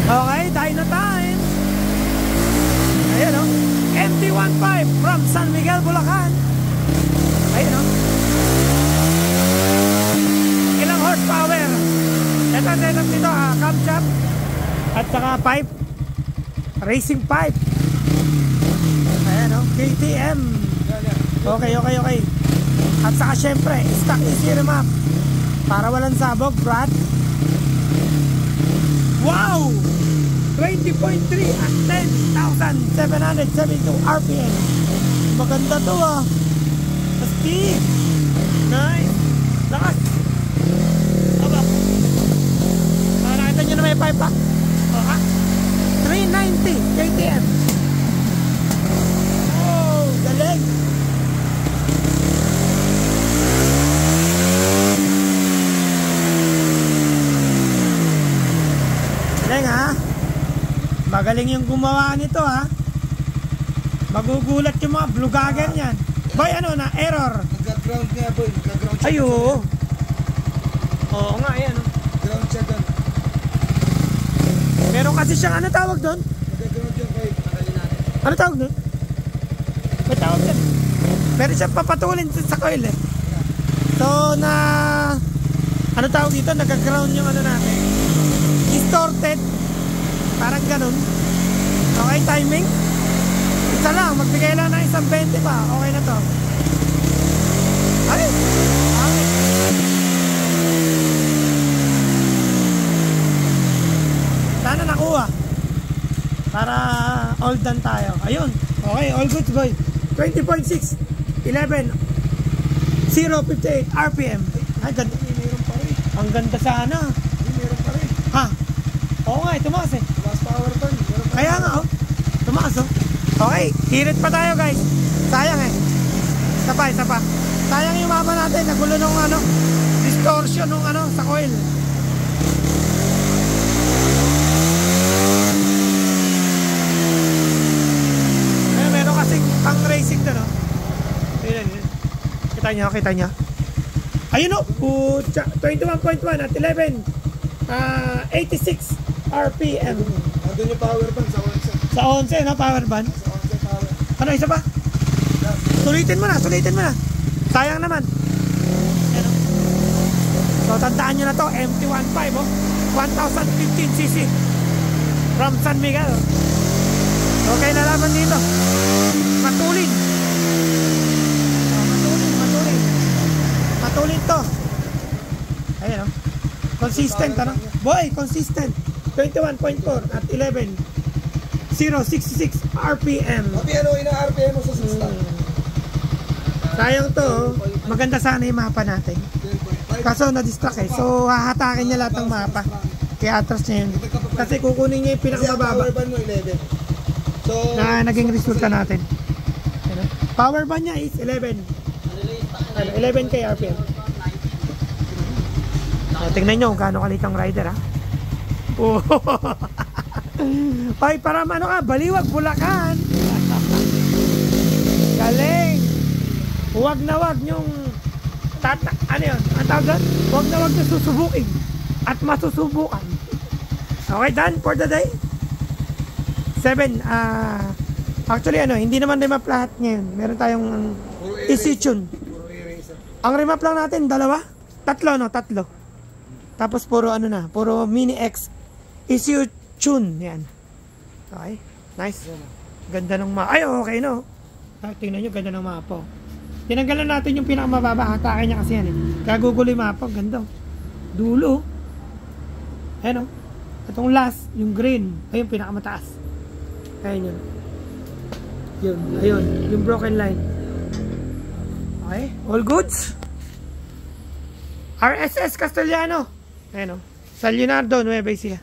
Okay, dyno time. Ayan o. MT-15 from San Miguel, Bulacan. Ayan o. Ilang horsepower? Ito setup nito, camshaft at saka pipe, racing pipe. Ayan o, KTM. Okay. At saka syempre, stock easy remap para walang sabog, Brad. Wow! 20.3 at 10,772 RPM. Maganda to Speed. Nice. Lakas. Aba. Nakita nyo na may pipe pa. 390 KTM. Oh, galing. Galing magaling yung gumawa nito magugulat yung mga blugagan yan. Boy, error. Nagka-ground nga boy, nagka-ground siya. Ay, oo. Oo nga, ayan ground siya doon. Meron kasi siyang tawag doon? Nagka-ground yun boy, pakalin natin. Ano tawag doon? May tawag doon. Meron siyang papatulin sa coil So, ano tawag dito? Nagka-ground yung natin. Distorted. Parang ganun. Okay, timing. Isa lang, magbigay lang ng 120 pa. Okay na to. Ay! Okay. Sana nakuha. Para all done tayo. Ayun. Okay, all good boy. 20.6 11 058 RPM. Ay, ganda. Meron pa rin. Ang ganda sana. Meron pa rin. Oo nga, tumaas Tumaas power ton. Kaya nga tumaas Okay, hirit pa tayo guys. Sayang Isa pa. Sayang yung mapa natin. Nagulo nung distortion nung sa coil. Meron kasing pang racing doon Kita nyo. Ayun 21.1 at 11 86 RPM. Andun yung power band sa 11. Sa 11 power band? Sa 11 power. Ano, isa pa? Sulitin mo na. Sayang naman. So, tandaan nyo na to. MT-15 1015cc from San Miguel. Okay, lalaban dito. Matulin. Matulin to. Ayan consistent Boy, consistent. 21.4 at 11 066 RPM. Ina RPM mo sa 6 lang. Sayang to. Maganda sana yung mapa natin. Kaso na-distract So hahatakin niya lahat ng mapa. Kaya atras niya yun. Kasi kukunin niya yung pinakamababa. Power band mo 11. So Naging resulta natin. Power band niya is 11. 11k RPM. Tingnan nyo kung gaano kalit ang rider Ay, para Baliwag, Bulacan. Galing. Huwag na huwag yung ang tawag doon? Huwag na huwag na susubukin at masusubukan. Okay, done for the day. 7 actually hindi naman remap lahat ngayon. Meron tayong easy tune. Ang remap lang natin tatlo. Tapos puro puro mini X easy tune yan. Okay, nice. Ganda ng ay okay tingnan nyo, ganda ng mapa. Tinanggalan natin yung pinakamababa. Hatakin niya kasi yan Kagugulo yung mapa. Ganda. Dulo. Ayan Itong last, yung green. Ayun, pinakamataas. Ayun yun. Ayun. Yung broken line. Okay. All goods. RSS Castellano. Ayan San Leonardo, Nueva Ecija.